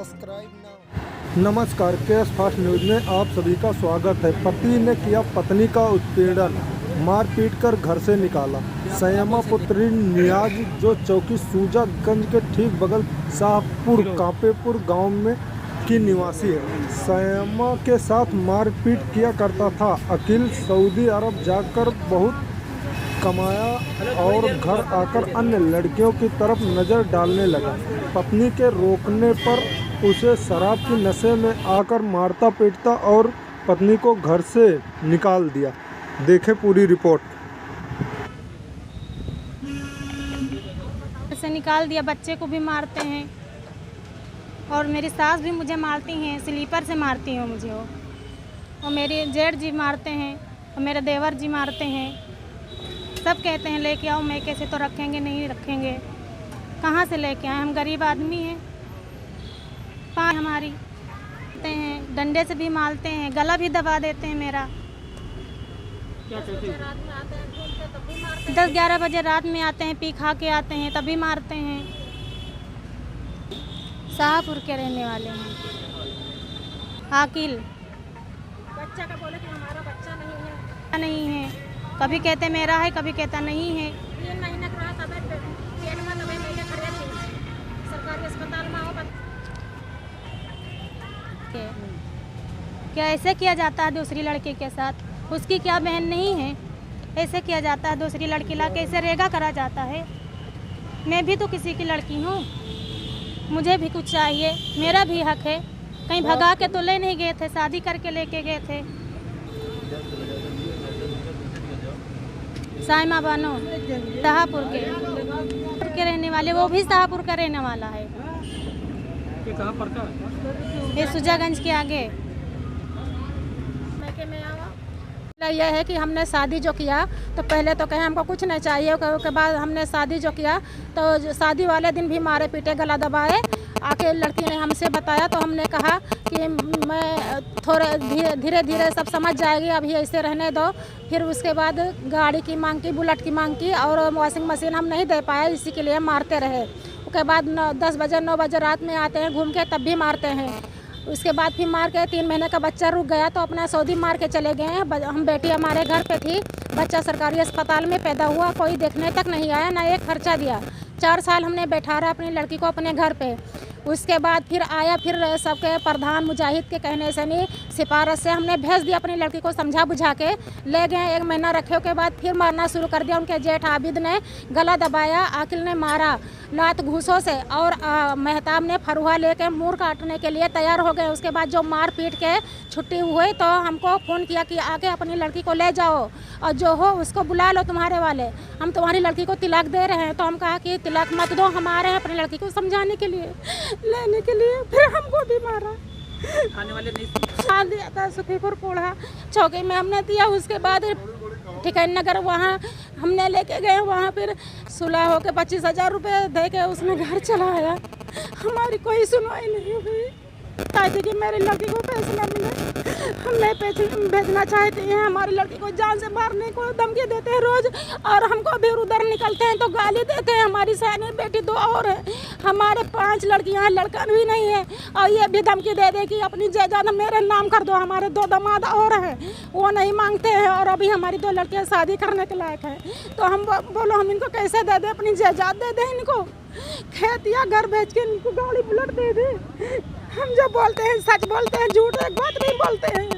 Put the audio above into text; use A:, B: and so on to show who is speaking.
A: Subscribe now.
B: नमस्कार, KS fast news में आप सभी का स्वागत है। पति ने किया पत्नी का उत्पीड़न, मारपीट कर घर से निकाला। संयमा पुत्री नियाज जो चौकी सूजागंज के ठीक बगल शाहपुर कांपेपुर गांव में की निवासी है, संयमा के साथ मारपीट किया करता था। अकील सऊदी अरब जाकर बहुत कमाया और घर आकर अन्य लड़कियों की तरफ नज़र डालने लगा। पत्नी के रोकने पर उसे शराब की नशे में आकर मारता पीटता और पत्नी को घर से निकाल दिया। देखें पूरी रिपोर्ट।
C: से निकाल दिया, बच्चे को भी मारते हैं और मेरी सास भी मुझे मारती हैं, स्लीपर से मारती हैं मुझे वो, और मेरे जेठ जी मारते हैं और मेरे देवर जी मारते हैं। सब कहते हैं लेके आओ, मैं कैसे तो रखेंगे नहीं रखेंगे, कहाँ से लेके आए, हम गरीब आदमी हैं। पाँच हमारी हैं, डंडे से भी मारते हैं, गला भी दबा देते हैं मेरा। 10-11 बजे रात में आते हैं, पी खा के आते हैं, तभी मारते हैं। शाहपुर के रहने वाले हैं। आकिल
D: बच्चा का बोले कि हमारा बच्चा
C: नहीं है, कभी कहते मेरा है, कभी कहता नहीं है।
D: 3 महीने का रहा था, पेट में दवाई लेके खड़े थे सरकारी अस्पताल में।
C: क्या ऐसे किया जाता है दूसरी लड़की के साथ? उसकी क्या बहन नहीं है? ऐसे किया जाता है दूसरी लड़की ला के, ऐसे रेगा करा जाता है। मैं भी तो किसी की लड़की हूँ, मुझे भी कुछ चाहिए, मेरा भी हक है। कहीं भगा के तो ले नहीं गए थे, शादी करके लेके गए थे। साइमा बानो शाहपुर के रहने वाले, वो भी शाहपुर का रहने वाला है।
E: ये कहाँ पर का?
C: ये सुजागंज के आगे।
D: यह है कि हमने शादी जो किया तो पहले तो कहे हमको कुछ नहीं चाहिए, उसके बाद हमने शादी जो किया तो शादी वाले दिन भी मारे पीटे, गला दबाए। आके लड़की ने हमसे बताया तो हमने कहा कि मैं थोड़े धीरे धीरे सब समझ जाएगी, अभी ऐसे रहने दो। फिर उसके बाद गाड़ी की मांग की, बुलेट की मांग की, और वॉशिंग मशीन हम नहीं दे पाए, इसी के लिए मारते रहे। उसके बाद 10 बजे 9 बजे रात में आते हैं घूम के, तब भी मारते हैं। उसके बाद फिर मार के 3 महीने का बच्चा रुक गया तो अपना सऊदी मार के चले गए हैं। हम बेटी हमारे घर पे थी, बच्चा सरकारी अस्पताल में पैदा हुआ, कोई देखने तक नहीं आया, ना एक खर्चा दिया। 4 साल हमने बैठा रहा अपनी लड़की को अपने घर पे। उसके बाद फिर आया, फिर सबके प्रधान मुजाहिद के कहने से नहीं, सिफारिश से हमने भेज दिया अपनी लड़की को, समझा बुझा के ले गए। 1 महीना रखे के बाद फिर मारना शुरू कर दिया। उनके जेठ आबिद ने गला दबाया, आकिल ने मारा लात घूसों से, और मेहताब ने फरुहा लेके मुंह काटने के लिए तैयार हो गए। उसके बाद जो मार पीट के छुट्टी हुई तो हमको फ़ोन किया कि आके अपनी लड़की को ले जाओ और जो हो उसको बुला लो, तुम्हारे वाले, हम तुम्हारी लड़की को तिलाक दे रहे हैं। तो हम कहा कि तिलाक मत दो, हम आ रहे हैं अपनी लड़की को समझाने के लिए, लेने के लिए। फिर हमको भी मारा,
E: आने वाले नहीं
D: खा दिया था सुखीपुर कोढ़ा चौकी में हमने दिया। उसके बाद ठिकान नगर वहाँ हमने लेके गए, वहाँ फिर सुलह होकर 25,000 रुपये दे के उसने घर चलाया। हमारी कोई सुनवाई नहीं हुई ताकि कि मेरी लड़की को पैसे न मिले। हमने पैसे भेजना चाहते हैं, हमारी लड़की को जान से मारने को धमकी देते हैं रोज, और हमको भी उधर निकलते हैं तो गाली देते हैं। हमारी सयानी बेटी 2 और है, हमारे 5 लड़कियां हैं, लड़का भी नहीं है, और ये भी धमकी दे दे कि अपनी जायदाद मेरे नाम कर दो। हमारे 2 दामाद और हैं, वो नहीं मांगते हैं, और अभी हमारी 2 लड़कियाँ शादी करने के लायक हैं। तो हम बोलो हम इनको कैसे दे दें, अपनी जायदाद दे दें इनको, खेत या घर बेच के इनको गाड़ी बुलेट दे दें। हम जो बोलते हैं सच बोलते हैं, झूठ एक बात नहीं बोलते हैं।